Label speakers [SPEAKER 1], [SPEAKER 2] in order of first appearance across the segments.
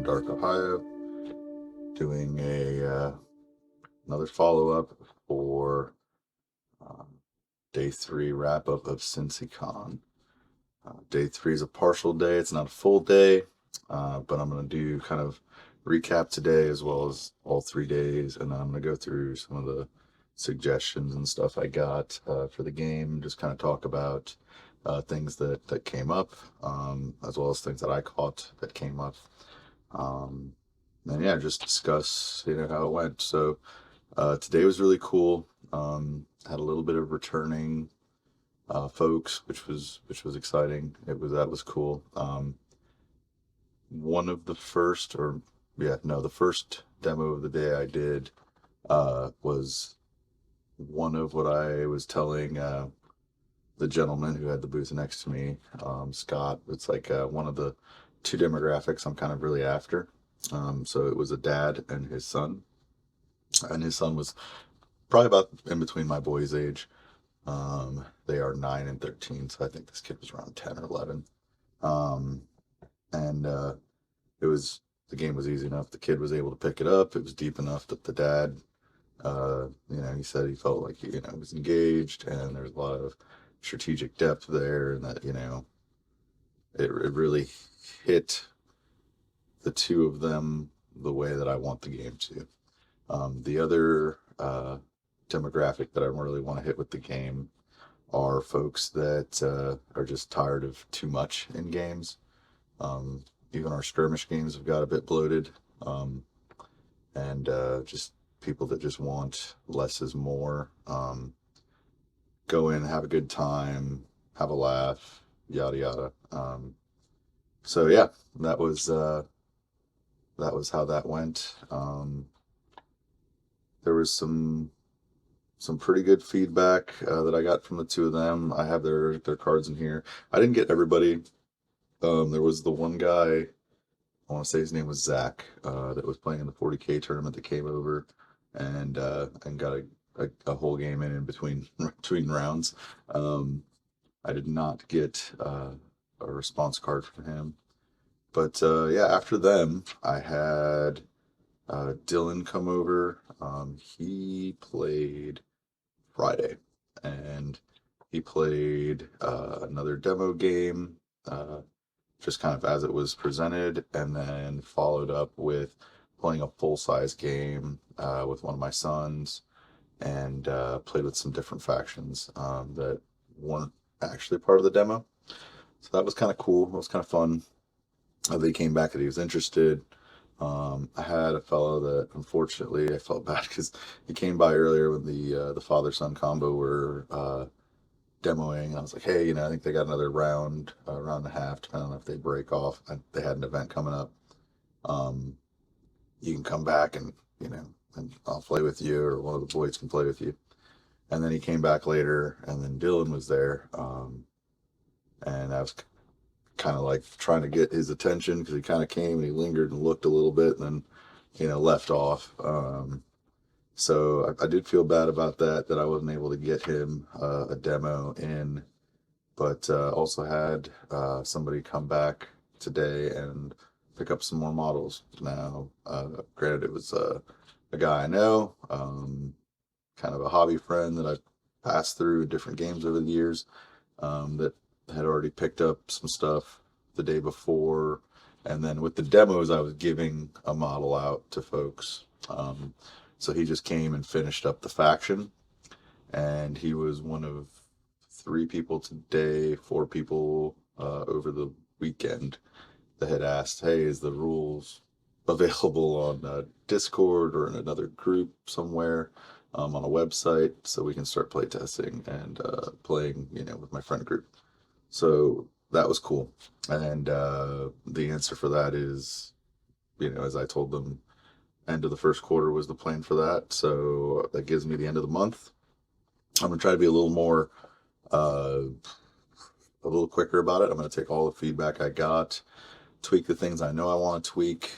[SPEAKER 1] Grimdark, Ohio, doing another follow-up for um, day 3 wrap-up of CincyCon. Day 3 is a partial day; it's not a full day, but I'm going to do kind of recap today as well as all 3 days, and then I'm going to go through some of the suggestions and stuff I got for the game. Just kind of talk about things that came up, as well as things that I caught that came up. And yeah, just discuss how it went. So today was really cool. Had a little bit of returning folks, which was exciting. That was cool. One of the first, or yeah, no, the first demo of the day I did was one of what I was telling the gentleman who had the booth next to me, Scott. It's like one of the two demographics I'm kind of really after. So it was a dad and his son was probably about in between my boy's age. They are 9 and 13, so I think this kid was around 10 or 11. Um, and it was the game was easy enough. The kid was able to pick it up. It was deep enough that the dad, he said he felt like he was engaged, and there's a lot of strategic depth there, and that it really hit the two of them the way that I want the game to. The other demographic that I really want to hit with the game are folks that are just tired of too much in games. Even our skirmish games have got a bit bloated, and just people that just want less is more. Go in, have a good time, have a laugh, yada yada. So yeah, that was how that went. There was some pretty good feedback that I got from the two of them. I have their cards in here. I didn't get everybody. There was the one guy, I want to say his name was Zach, that was playing in the 40K tournament that came over and got a whole game in between rounds. I did not get a response card from him. But yeah, after them, I had Dylan come over. He played Friday, and he played another demo game, just kind of as it was presented, and then followed up with playing a full-size game with one of my sons, and played with some different factions that weren't actually part of the demo. So that was kind of cool. It was kind of fun. They came back that he was interested. I had a fellow that, unfortunately, I felt bad because he came by earlier when the father-son combo were demoing, and I was like, hey, I think they got another round, round and a half, depending on if they break off. They had an event coming up. You can come back and I'll play with you, or one of the boys can play with you. And then he came back later, and then Dylan was there, and I was kind of like trying to get his attention because he kind of came and he lingered and looked a little bit, and then left off. So I did feel bad about that I wasn't able to get him a demo in, but also had somebody come back today and pick up some more models. Now, granted, it was a guy I know, kind of a hobby friend that I've passed through different games over the years, that had already picked up some stuff the day before. And then with the demos, I was giving a model out to folks. So he just came and finished up the faction. And he was one of 3 people today, 4 people over the weekend that had asked, hey, is the rules available on Discord or in another group somewhere, on a website, so we can start playtesting and playing, with my friend group. So that was cool. And the answer for that is, as I told them, end of the first quarter was the plan for that. So that gives me the end of the month. I'm going to try to be a little more, a little quicker about it. I'm going to take all the feedback I got, tweak the things I know I want to tweak,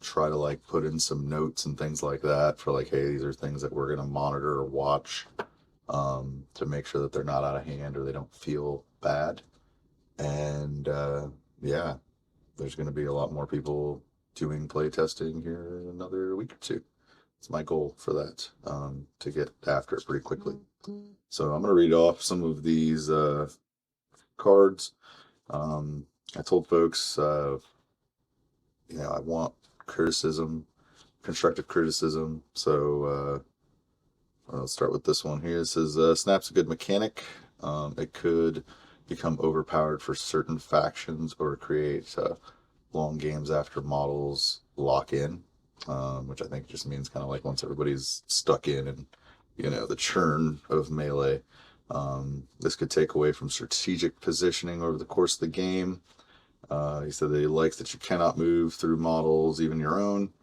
[SPEAKER 1] try to put in some notes and things like that for hey, these are things that we're going to monitor or watch, to make sure that they're not out of hand or they don't feel bad. And yeah, there's going to be a lot more people doing play testing here in another week or two. It's my goal for that, to get after it pretty quickly. So I'm going to read off some of these cards. I told folks, I want criticism, constructive criticism. So I'll start with this one here. It says, Snap's a good mechanic. It could become overpowered for certain factions or create long games after models lock in, which I think just means kind of like once everybody's stuck in and, the churn of melee. This could take away from strategic positioning over the course of the game. He said that he likes that you cannot move through models, even your own,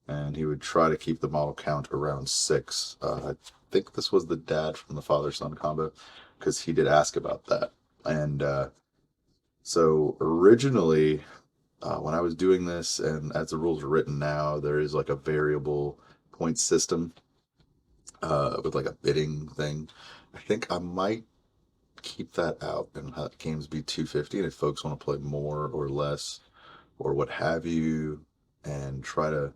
[SPEAKER 1] and he would try to keep the model count around 6. I think this was the dad from the father-son combo, because he did ask about that. And so originally, when I was doing this, and as the rules are written now, there is like a variable point system with like a bidding thing. I think I might keep that out and have games be 250, and if folks want to play more or less or what have you, and try to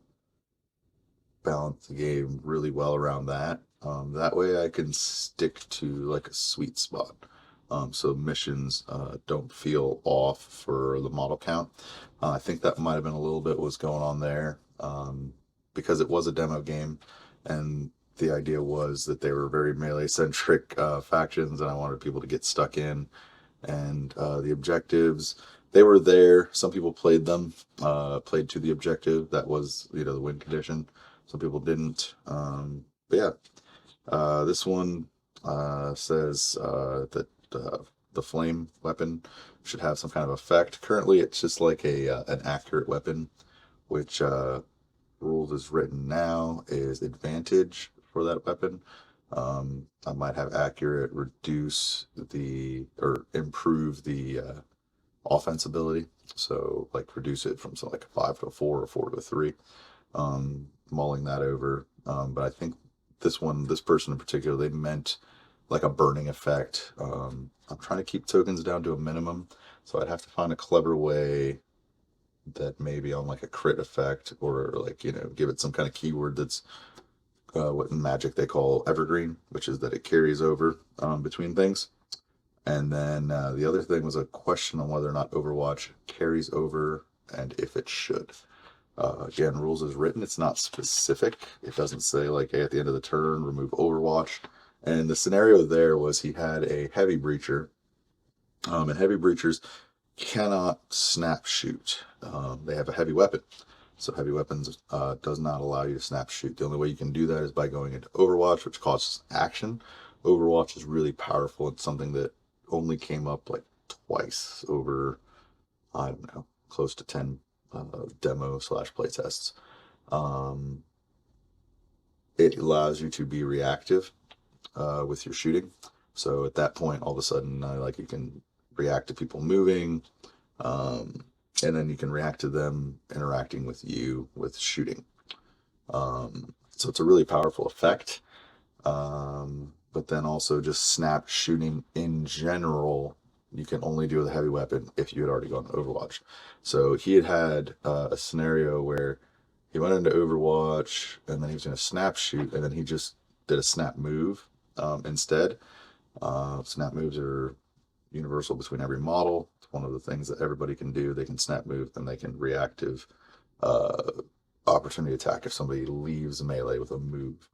[SPEAKER 1] balance the game really well around that. That way I can stick to like a sweet spot. So missions don't feel off for the model count. I think that might have been a little bit what's going on there, because it was a demo game, and the idea was that they were very melee-centric factions, and I wanted people to get stuck in. And the objectives, they were there. Some people played them, played to the objective. That was, the win condition. Some people didn't. But yeah, this one says that the flame weapon should have some kind of effect. Currently, it's just like an accurate weapon, which rules is written now is advantage for that weapon. I might have accurate reduce or improve the offense ability. So like reduce it from something like a 5 to a 4 or 4 to a 3. Mulling that over. But I think this person in particular, they meant like a burning effect. I'm trying to keep tokens down to a minimum, so I'd have to find a clever way that maybe on like a crit effect, or like, give it some kind of keyword that's what in Magic they call evergreen, which is that it carries over between things. And then the other thing was a question on whether or not Overwatch carries over and if it should. Again, rules is written. It's not specific. It doesn't say like, hey, at the end of the turn, remove Overwatch. And the scenario there was he had a heavy breacher, and heavy breachers cannot snap shoot. They have a heavy weapon. So heavy weapons does not allow you to snap shoot. The only way you can do that is by going into Overwatch, which costs action. Overwatch is really powerful. It's something that only came up like twice over, I don't know, close to 10 demo / playtests. It allows you to be reactive with your shooting. So at that point, all of a sudden, you can react to people moving, and then you can react to them interacting with you with shooting. So it's a really powerful effect. But then also just snap shooting in general, you can only do with a heavy weapon if you had already gone to Overwatch. So he had a scenario where he went into Overwatch and then he was going to snap shoot, and then he just did a snap move instead. Snap moves are universal between every model. It's one of the things that everybody can do. They can snap move, then they can reactive opportunity attack if somebody leaves melee with a move.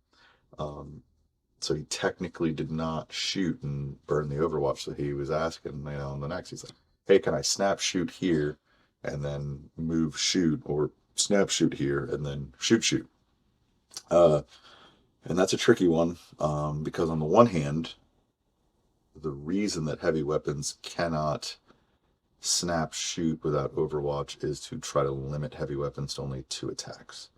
[SPEAKER 1] So he technically did not shoot and burn the Overwatch. So he was asking, on the next, he's like, hey, can I snap shoot here and then move shoot, or snap shoot here and then shoot? And that's a tricky one, because on the one hand, the reason that heavy weapons cannot snap shoot without Overwatch is to try to limit heavy weapons to only 2 attacks.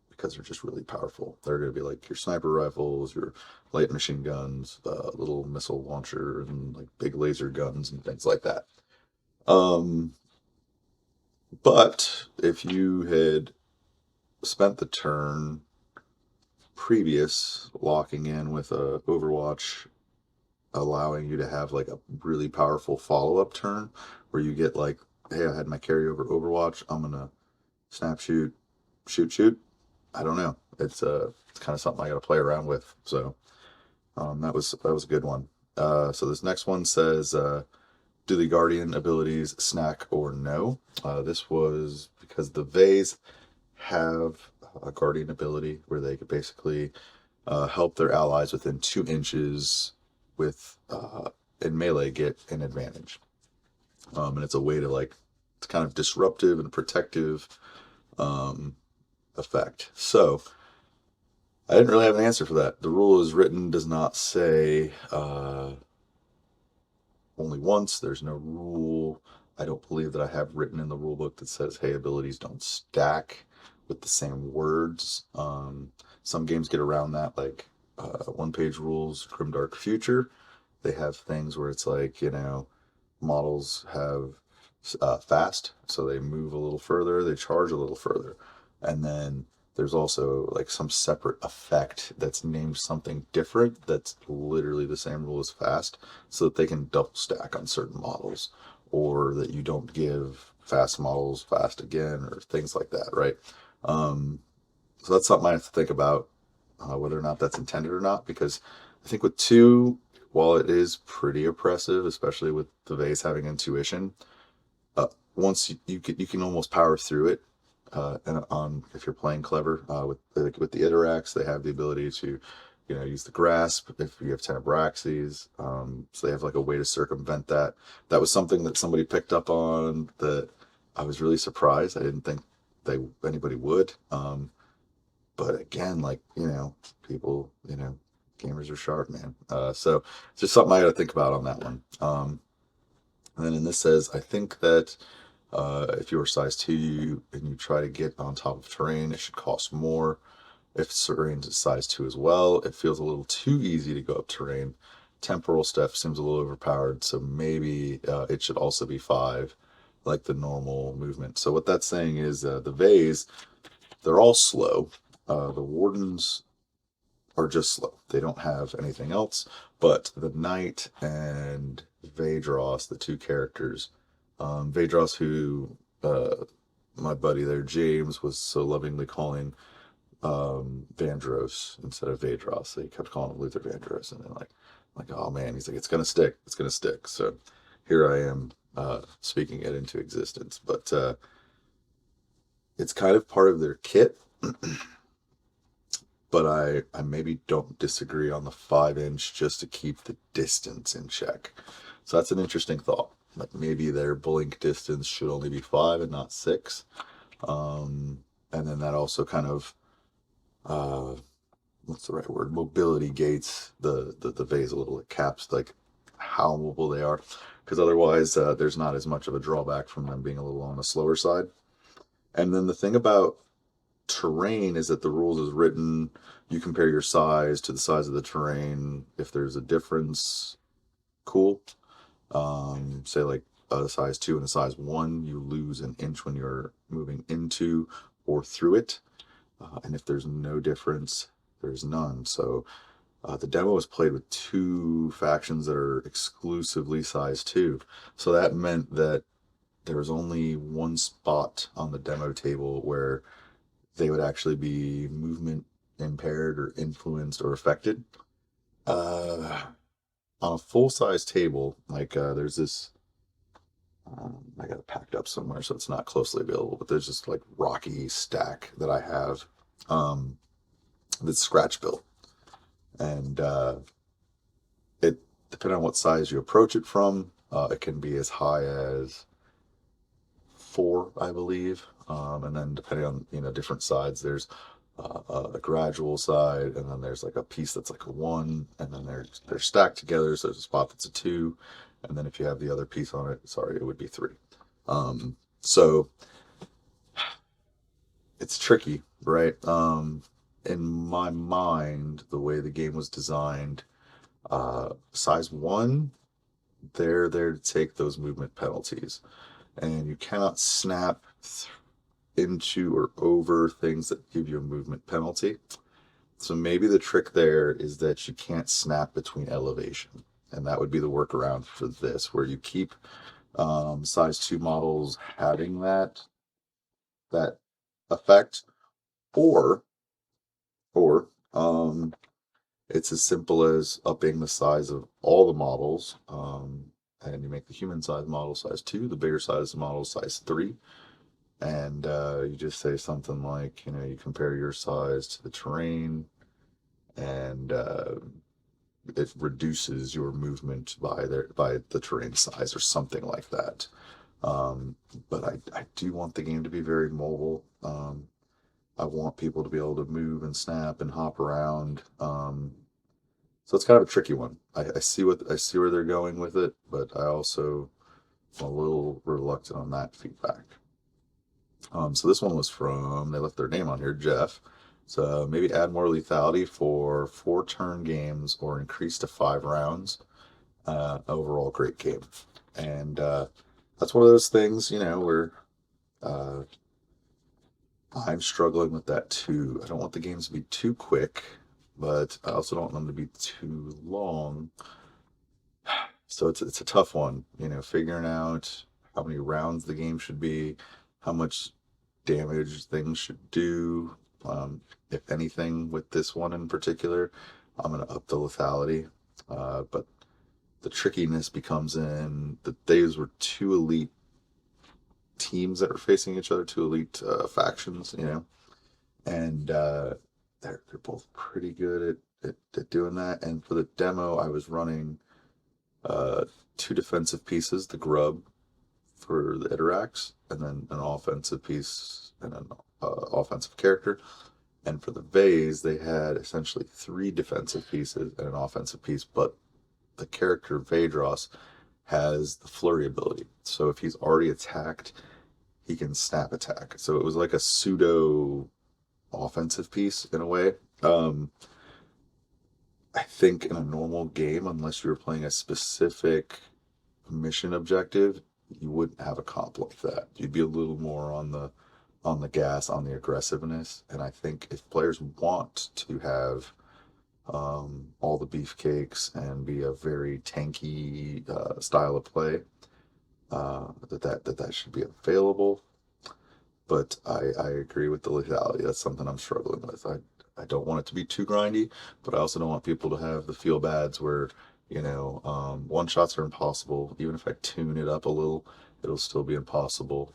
[SPEAKER 1] Because they're just really powerful. They're going to be like your sniper rifles, your light machine guns, little missile launcher, and like big laser guns and things like that. But if you had spent the turn previous locking in with a Overwatch, allowing you to have like a really powerful follow-up turn where you get like hey, I had my carryover Overwatch. I'm gonna snap, shoot. I don't know. It's kind of something I got to play around with. So that was a good one. So this next one says, do the Guardian abilities snack or no? This was because the Vase have a Guardian ability where they could basically help their allies within 2 inches with in melee get an advantage. And it's a way to like it's kind of disruptive and protective um, effect. So I didn't really have an answer for that. The rule is written does not say only once. There's no rule. I don't believe that I have written in the rule book that says, hey, abilities don't stack with the same words. Some games get around that, like one page rules, Grimdark Future. They have things where it's like, models have fast, so they move a little further, they charge a little further. And then there's also like some separate effect that's named something different that's literally the same rule as fast, so that they can double stack on certain models, or that you don't give fast models fast again, or things like that, right? So that's something I have to think about, whether or not that's intended or not, because I think with two, while it is pretty oppressive, especially with the vase having intuition, once you can almost power through it. And on if you're playing clever with the Iterax, they have the ability to, use the grasp if you have Tenebraxes. So they have like a way to circumvent that. That was something that somebody picked up on that I was really surprised. I didn't think anybody would. But again, like people, gamers are sharp, man. So it's just something I got to think about on that one. And then in this says, I think that if you're size 2 and you try to get on top of terrain, it should cost more. If terrain's size 2 as well, it feels a little too easy to go up terrain. Temporal stuff seems a little overpowered, so maybe it should also be 5, like the normal movement. So what that's saying is the Vase, they're all slow. The Wardens are just slow. They don't have anything else. But the Knight and Vedros, the two characters, Vedros, who my buddy there, James, was so lovingly calling Vandros instead of Vedros. So he kept calling him Luther Vandros, and then like, oh man, he's like, it's gonna stick, it's gonna stick. So here I am speaking it into existence. But it's kind of part of their kit. But I maybe don't disagree on the 5 inch just to keep the distance in check. So that's an interesting thought. Like maybe their blink distance should only be 5 and not 6. And then that also kind of what's the right word? Mobility gates the vase a little. It caps like how mobile they are, because otherwise there's not as much of a drawback from them being a little on the slower side. And then the thing about terrain is that the rules is written, you compare your size to the size of the terrain. If there's a difference, cool. Say like a size 2 and a size 1, you lose an inch when you're moving into or through it. And if there's no difference, there's none. So the demo was played with 2 factions that are exclusively size 2. So that meant that there was only one spot on the demo table where they would actually be movement impaired or influenced or affected. On a full-size table, like there's this, I got it packed up somewhere so it's not closely available, but there's this like rocky stack that I have that's scratch built. And it, depending on what size you approach it from, it can be as high as 4, I believe. And then depending on, different sides, there's a gradual side, and then there's like a piece that's like a 1, and then they're stacked together. So there's a spot that's a 2, and then if you have the other piece on it, sorry, it would be 3. So it's tricky, right? In my mind, the way the game was designed, size 1, they're there to take those movement penalties, and you cannot snap into or over things that give you a movement penalty. So maybe the trick there is that you can't snap between elevation, and that would be the workaround for this, where you keep size 2 models having that effect, or or it's as simple as upping the size of all the models, and you make the human size model size 2, the bigger size model size 3, and you just say something like, you compare your size to the terrain, and it reduces your movement by the terrain size or something like that. Um, but I do want the game to be very mobile. I want people to be able to move and snap and hop around. So it's kind of a tricky one. I see where they're going with it, but I also am a little reluctant on that feedback. So this one was from, they left their name on here, Jeff. So maybe add more lethality for 4-turn games or increase to 5 rounds. Overall, great game. And that's one of those things, where uh, I'm struggling with that too. I don't want the games to be too quick, but I also don't want them to be too long. So it's a tough one, figuring out how many rounds the game should be, how much damage things should do. If anything, with this one in particular, I'm going to up the lethality. But the trickiness becomes in that these were two elite teams that were facing each other, two elite factions, and they're both pretty good at doing that. And for the demo, I was running 2 defensive pieces, the grub for the Iterax, and then an offensive piece and an offensive character. And for the vase, they had essentially 3 defensive pieces and an offensive piece, but the character Vedros has the flurry ability. So if he's already attacked, he can snap attack. So it was like a pseudo offensive piece in a way. I think in a normal game, unless you were playing a specific mission objective, you wouldn't have a comp like that. You'd be a little more on the gas, on the aggressiveness. And I think if players want to have all the beefcakes and be a very tanky style of play, that should be available. But I agree with the lethality. That's something I'm struggling with. I don't want it to be too grindy, but I also don't want people to have the feel bads where, one shots are impossible. Even if I tune it up a little, it'll still be impossible.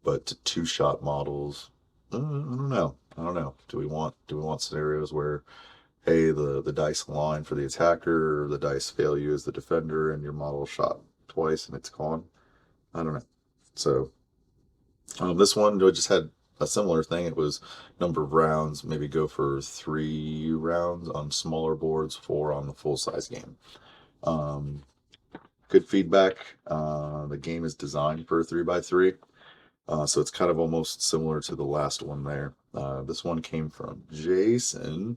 [SPEAKER 1] But 2-shot models, I don't know. I don't know. Do we want scenarios where, hey, the dice align for the attacker, or the dice fail you as the defender, and your model shot twice and it's gone? I don't know. So this one just had a similar thing. It was number of rounds, maybe go for 3 rounds on smaller boards, 4 on the full size game. Good feedback. The game is designed for a 3x3. So it's kind of almost similar to the last one there. This one came from Jason.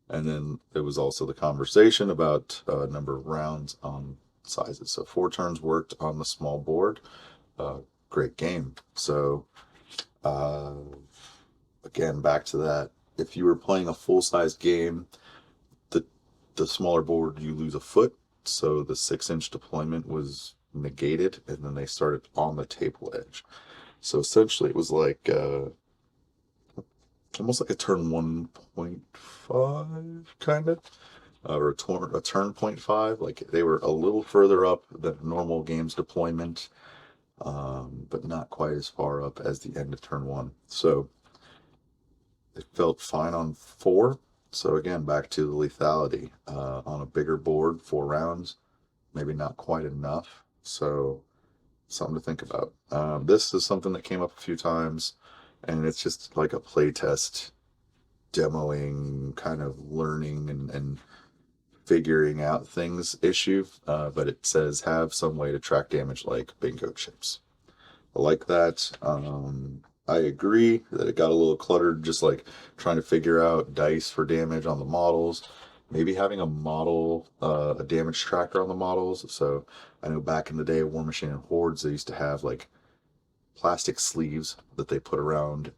[SPEAKER 1] And then there was also the conversation about number of rounds on sizes. So 4 turns worked on the small board. Great game. So again, back to that. If you were playing a full-size game, the smaller board, you lose a foot. So the 6-inch deployment was negated, and then they started on the table edge. So essentially, it was like almost like a turn 1.5 kind of, or a turn 0.5. Like they were a little further up than normal game's deployment, but not quite as far up as the end of turn 1. So it felt fine on 4. So again, back to the lethality. On a bigger board, 4 rounds, maybe not quite enough. So something to think about. This is something that came up a few times, and it's just like a playtest, demoing, kind of learning and figuring out things issue. But it says have some way to track damage like bingo chips. I like that. I agree that it got a little cluttered, just like trying to figure out dice for damage on the models. Maybe having a model, a damage tracker on the models. So I know back in the day, War Machine and Hordes, they used to have like plastic sleeves that they put around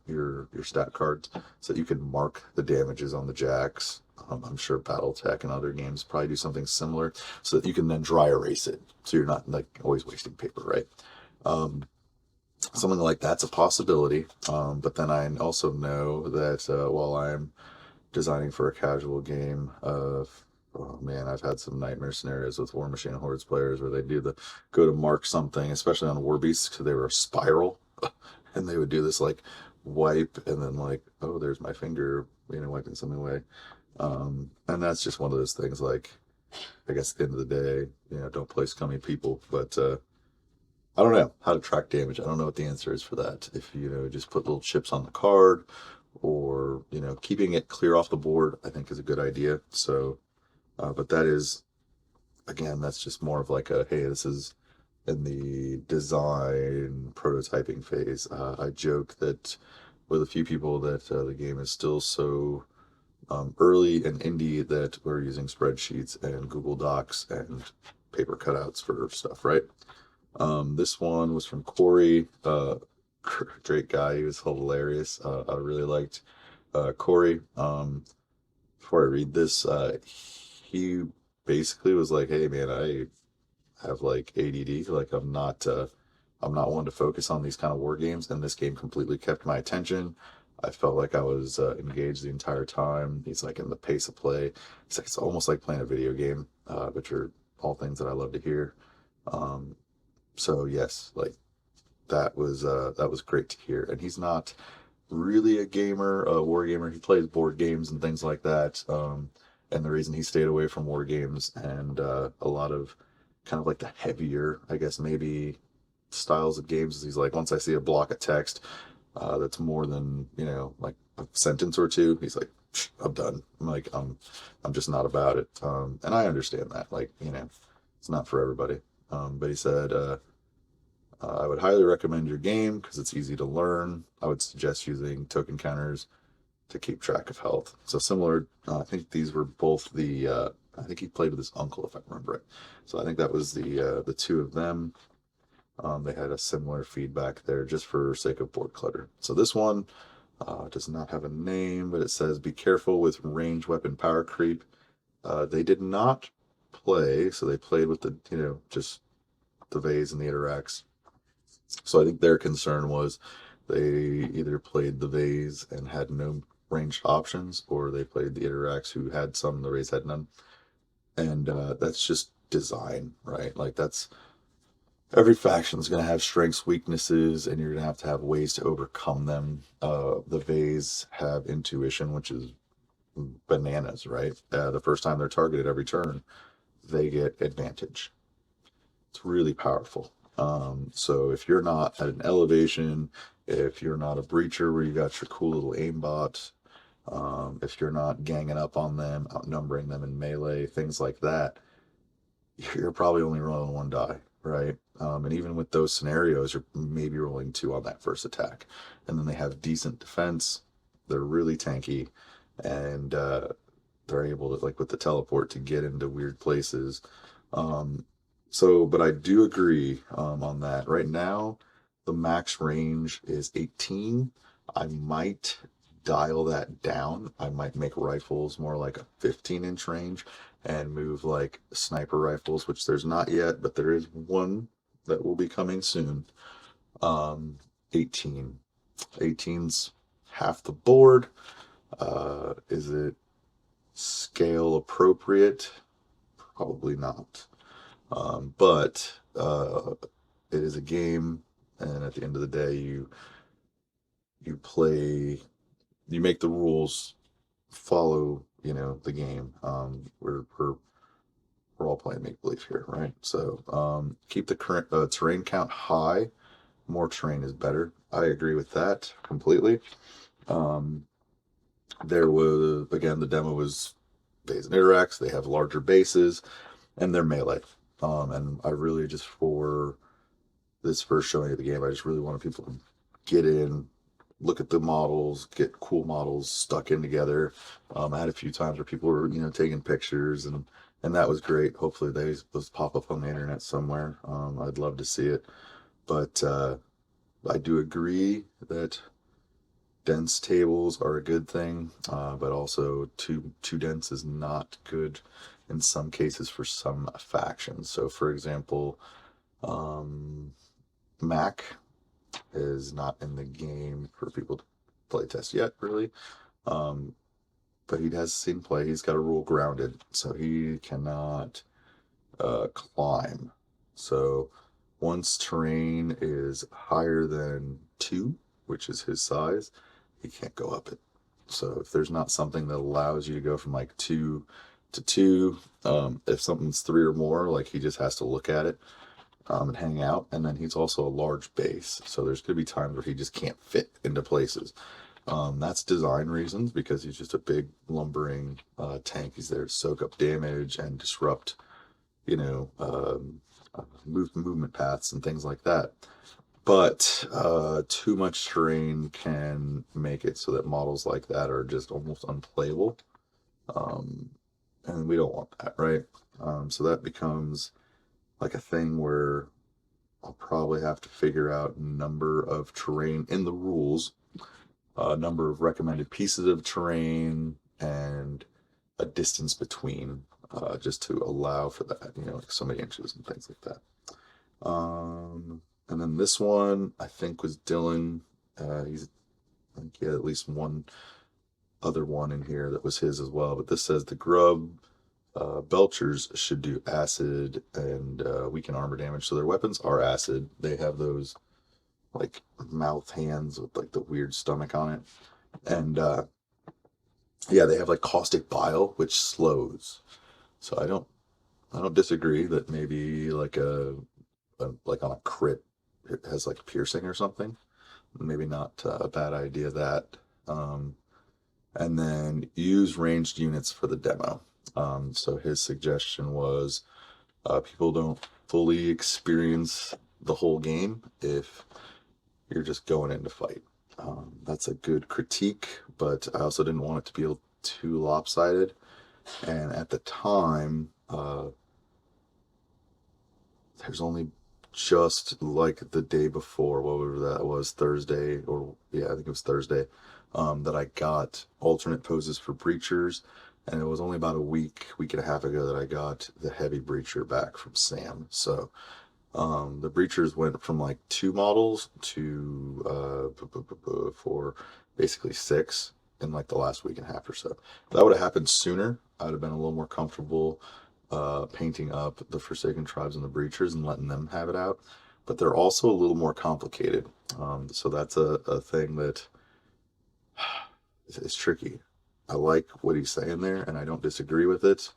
[SPEAKER 1] your stat cards so that you can mark the damages on the jacks. I'm sure BattleTech and other games probably do something similar so that you can then dry erase it. So you're not like always wasting paper, right? Um, Something like that's a possibility. But then I also know that while I'm designing for a casual game of, oh man, I've had some nightmare scenarios with War Machine Hordes players where they do the go to mark something, especially on War Beasts because they were a spiral, and they would do this like wipe and then like, oh, there's my finger, wiping something away. And that's just one of those things. Like, I guess at the end of the day, don't play scummy people, but I don't know how to track damage. I don't know what the answer is for that. If just put little chips on the card, or keeping it clear off the board, I think is a good idea. So, but that is, again, that's just more of like a, hey, this is in the design prototyping phase. I joke that with a few people that the game is still so early and indie that we're using spreadsheets and Google Docs and paper cutouts for stuff, right? This one was from Corey. Great guy. He was hilarious. I really liked Corey. Before I read this, he basically was like, "Hey, man, I have like ADD. Like, I'm not one to focus on these kind of war games, and this game completely kept my attention. I felt like I was engaged the entire time." He's like, "In the pace of play, he's like, it's almost like playing a video game," which are all things that I love to hear. Um, so yes, like that was great to hear. And he's not really a gamer, a war gamer. He plays board games and things like that. And the reason he stayed away from war games and a lot of kind of like the heavier, I guess maybe styles of games is he's like, once I see a block of text that's more than like a sentence or two, he's like, I'm done. I'm just not about it. And I understand that. Like it's not for everybody. But he said. I would highly recommend your game because it's easy to learn. I would suggest using token counters to keep track of health. So similar, I think these were both I think he played with his uncle, if I remember it. So I think that was the two of them. They had a similar feedback there just for sake of board clutter. So this one does not have a name, but it says, be careful with range weapon power creep. They did not play, so they played with the, just the Vase and the Iterax. So I think their concern was they either played the Vase and had no ranged options, or they played the Iterax who had some, the Vase had none. And that's just design, right? Like that's every faction is going to have strengths, weaknesses, and you're going to have ways to overcome them. The Vase have intuition, which is bananas, right? The first time they're targeted every turn, they get advantage. It's really powerful. So if you're not at an elevation, if you're not a breacher where you got your cool little aimbot, if you're not ganging up on them, outnumbering them in melee, things like that, you're probably only rolling one die, right? And even with those scenarios, you're maybe rolling two on that first attack. And then they have decent defense. They're really tanky, and they're able to, like with the teleport, to get into weird places. But I do agree on that. Right now, the max range is 18. I might dial that down. I might make rifles more like a 15-inch range and move like sniper rifles, which there's not yet, but there is one that will be coming soon. 18. 18's half the board. Is it scale appropriate? Probably not. But it is a game, and at the end of the day, you play, you make the rules follow, the game. We're all playing make believe here, right? So keep the current terrain count high. More terrain is better. I agree with that completely. There was, again, the demo was Vase and Iterax. They have larger bases, and they're melee. And I really just, for this first showing of the game, I just really wanted people to get in, look at the models, get cool models stuck in together. I had a few times where people were, taking pictures, and that was great. Hopefully those pop up on the internet somewhere. I'd love to see it. But I do agree that dense tables are a good thing, but also too dense is not good in some cases for some factions. So, for example, um, Mac is not in the game for people to play test yet, really. Um, but he has seen play. He's got a rule grounded, so he cannot climb. So once terrain is higher than 2, which is his size, he can't go up it. So if there's not something that allows you to go from like 2 to 2, if something's 3 or more, like he just has to look at it and hang out. And then he's also a large base, so there's going to be times where he just can't fit into places. That's design reasons, because he's just a big lumbering tank. He's there to soak up damage and disrupt, movement paths and things like that. But too much terrain can make it so that models like that are just almost unplayable. Um, and we don't want that, right? So that becomes like a thing where I'll probably have to figure out number of terrain in the rules, number of recommended pieces of terrain, and a distance between, just to allow for that, like so many inches and things like that. And then this one, I think, was Dylan. I think he had at least one other one in here that was his as well. But this says the grub belchers should do acid and weaken armor damage. So their weapons are acid. They have those like mouth hands with like the weird stomach on it. And yeah, they have like caustic bile, which slows. So I don't disagree that maybe like like on a crit it has like piercing or something. Maybe not a bad idea that. Um, and then use ranged units for the demo. So his suggestion was people don't fully experience the whole game if you're just going in to fight. That's a good critique, but I also didn't want it to be too lopsided. And at the time, there's only just like the day before, whatever that was, Thursday, or yeah, I think it was Thursday, that I got alternate poses for breachers. And it was only about a week and a half ago that I got the heavy breacher back from Sam. So the breachers went from like 2 models to for basically 6 in like the last week and a half or so. If that would have happened sooner, I'd have been a little more comfortable painting up the Forsaken Tribes and the breachers and letting them have it out. But they're also a little more complicated. So that's a thing that is tricky. I like what he's saying there, and I don't disagree with it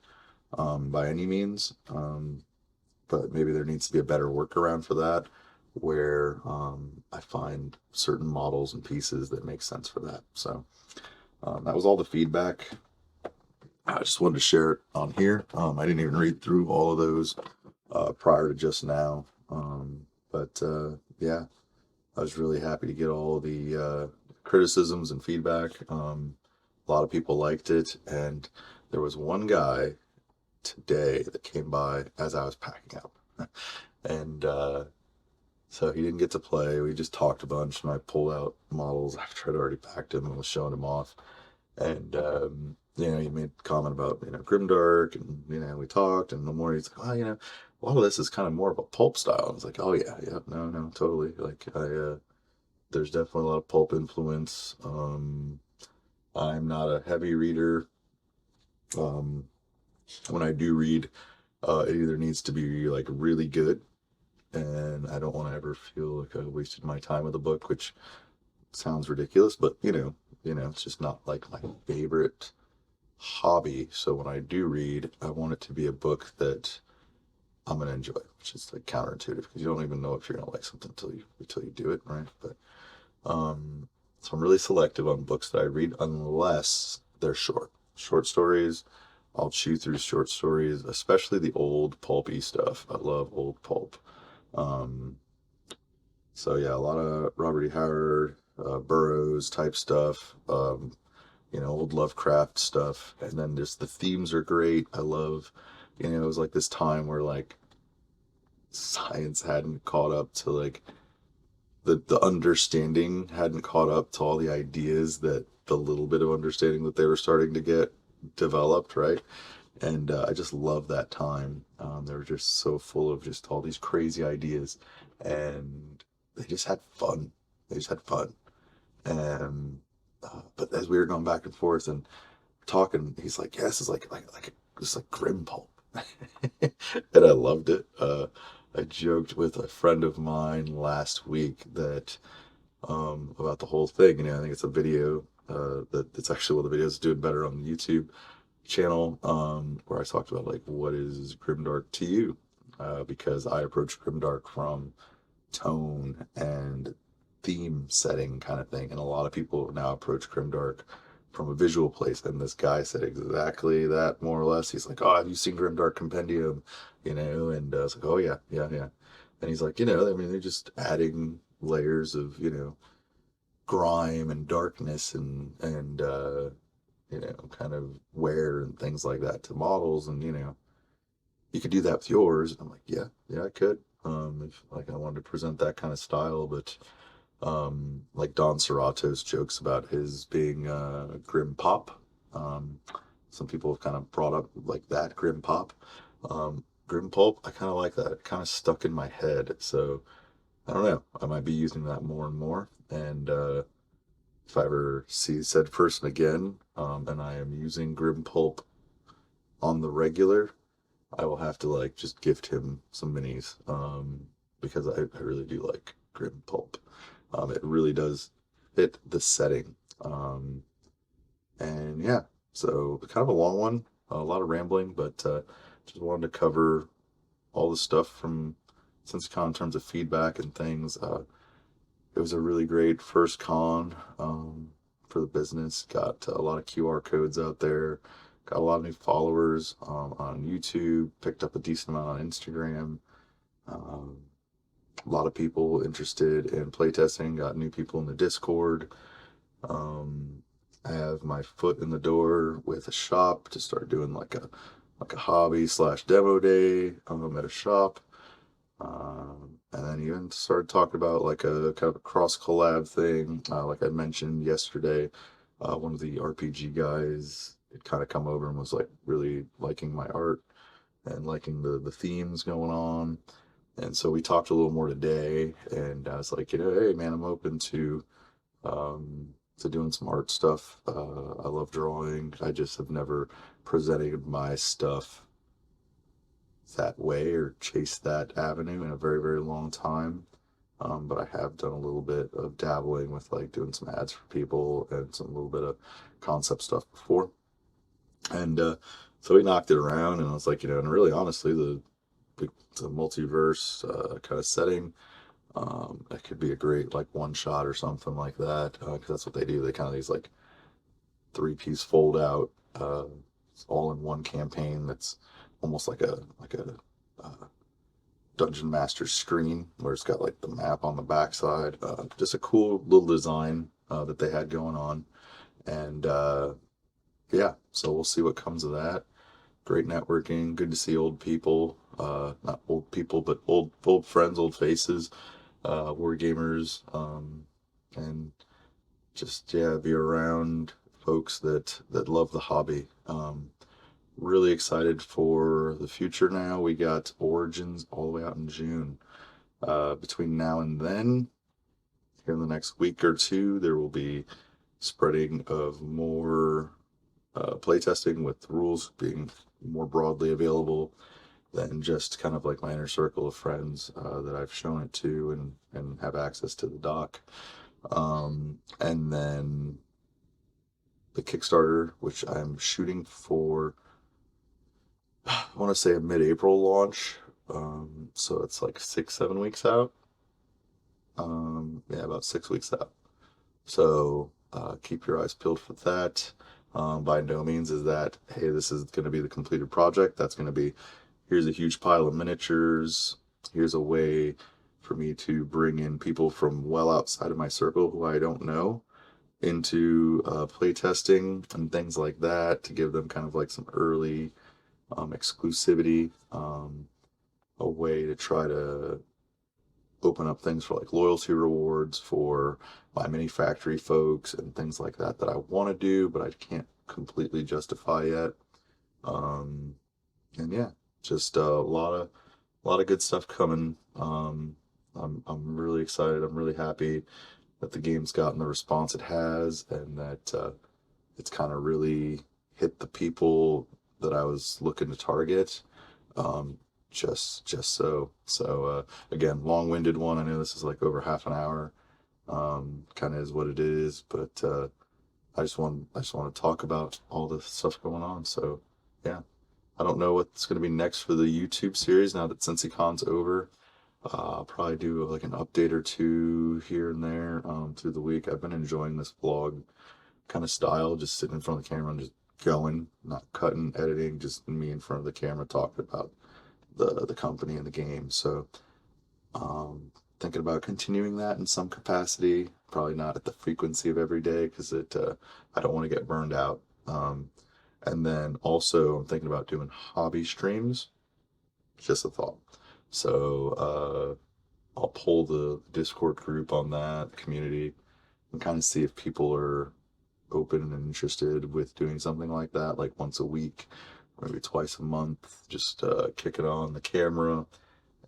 [SPEAKER 1] by any means. But maybe there needs to be a better workaround for that, where I find certain models and pieces that make sense for that. So that was all the feedback. I just wanted to share it on here. I didn't even read through all of those prior to just now. But yeah, I was really happy to get all the criticisms and feedback. A lot of people liked it, and there was one guy today that came by as I was packing up. And so he didn't get to play. We just talked a bunch, and I pulled out models after I'd already packed him and was showing him off. And he made a comment about Grimdark, and we talked, and the more he's like, a lot of this is kind of more of a pulp style. I was like, oh yeah, no, totally. Like there's definitely a lot of pulp influence. I'm not a heavy reader. When I do read, it either needs to be like really good, and I don't want to ever feel like I wasted my time with a book, which sounds ridiculous, but it's just not like my favorite hobby. So when I do read, I want it to be a book that I'm gonna enjoy, which is like counterintuitive, because you don't even know if you're gonna like something until you do it, right? But so I'm really selective on books that I read, unless they're short. Short stories, I'll chew through short stories, especially the old pulpy stuff. I love old pulp. Um, so yeah, a lot of Robert E. Howard, Burroughs type stuff, old Lovecraft stuff. And then just the themes are great. I love, it was like this time where like science hadn't caught up to like the understanding hadn't caught up to all the ideas that the little bit of understanding that they were starting to get developed, right? And I just love that time. They were just so full of just all these crazy ideas, and they just had fun. They just had fun. And but as we were going back and forth and talking, he's like, "Yeah, this is this like grim pulp," and I loved it. I joked with a friend of mine last week that about the whole thing. I think it's a video that it's actually one of the videos doing better on the YouTube channel, where I talked about like what is Grimdark to you, because I approach Grimdark from tone and theme setting kind of thing, and a lot of people now approach Grimdark from a visual place. And this guy said exactly that, more or less. He's like, "Oh, have you seen Grimdark Compendium?" And I was like, "Oh yeah, yeah, yeah." And he's like, I mean, they're just adding layers of grime and darkness and kind of wear and things like that to models, and you could do that with yours. And I'm like, yeah, yeah, I could. If like I wanted to present that kind of style, but like Don Serrato's jokes about his being grim pop. Um, some people have kind of brought up like that grim pop. Grim pulp, I kind of like that. It kind of stuck in my head, so I don't know. I might be using that more and more. And if I ever see said person again, and I am using grim pulp on the regular, I will have to like just gift him some minis, because I really do like grim pulp. It really does fit the setting. And yeah, so kind of a long one, a lot of rambling, but just wanted to cover all the stuff from CincyCon in terms of feedback and things. It was a really great first con, for the business. Got a lot of QR codes out there. Got a lot of new followers on YouTube. Picked up a decent amount on Instagram. Um, a lot of people interested in playtesting. Got new people in the Discord. Um, I have my foot in the door with a shop to start doing like a hobby slash demo day at a shop. And then even started talking about like a kind of a cross collab thing. Like I mentioned yesterday, one of the RPG guys had kind of come over and was like really liking my art and liking the themes going on. And so we talked a little more today, and I was like, hey man, I'm open to doing some art stuff. I love drawing. I just have never presented my stuff that way or chased that avenue in a very, very long time. But I have done a little bit of dabbling with like doing some ads for people and some little bit of concept stuff before. And so we knocked it around, and I was like, and really honestly, the multiverse kind of setting, that could be a great like one shot or something like that, because that's what they do. They kind of these like three-piece fold out, all in one campaign. That's almost like a dungeon master screen where it's got like the map on the backside. Just a cool little design that they had going on, and yeah, so we'll see what comes of that. Great networking. Good to see old people. Not old people, but old friends, old faces, war gamers, and just yeah, be around folks that love the hobby. Really excited for the future now. We got Origins all the way out in June. Between now and then, here in the next week or two, there will be spreading of more playtesting, with rules being more broadly available than just kind of like my inner circle of friends that I've shown it to and have access to the doc. And then the Kickstarter, which I'm shooting for, I want to say a mid-April launch. So it's like 6, 7 weeks out. Yeah, about 6 weeks out. So keep your eyes peeled for that. By no means is that, hey, this is going to be the completed project. That's going to be, here's a huge pile of miniatures. Here's a way for me to bring in people from well outside of my circle who I don't know into playtesting and things like that, to give them kind of like some early exclusivity, a way to try to open up things for like loyalty rewards for my mini factory folks and things like that that I want to do, but I can't completely justify yet. Um, and yeah, just a lot of good stuff coming. I'm really excited. I'm really happy that the game's gotten the response it has, and that it's kind of really hit the people that I was looking to target. Um, just so. So again, long-winded one. I know this is like over half an hour. Kind of is what it is, but I just want to talk about all the stuff going on. So yeah, I don't know what's going to be next for the YouTube series now that CincyCon's over. I'll probably do like an update or two here and there through the week. I've been enjoying this vlog kind of style, just sitting in front of the camera and just going, not cutting, editing, just me in front of the camera talking about the company and the game. So thinking about continuing that in some capacity. Probably not at the frequency of every day because it I don't want to get burned out. And then also I'm thinking about doing hobby streams. Just a thought. So I'll pull the Discord group on that, the community, and kind of see if people are open and interested with doing something like that, like once a week, maybe twice a month, just kick it on the camera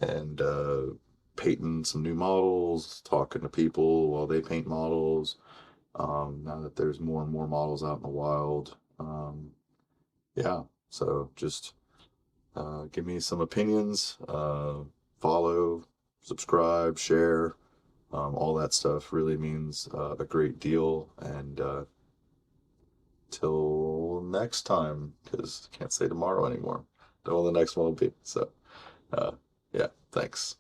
[SPEAKER 1] and painting some new models, talking to people while they paint models. Now that there's more and more models out in the wild, yeah, so just give me some opinions, follow, subscribe, share. All that stuff really means a great deal. And till next time, because I can't say tomorrow anymore. Don't know when the next one will be. So, uh, yeah, thanks.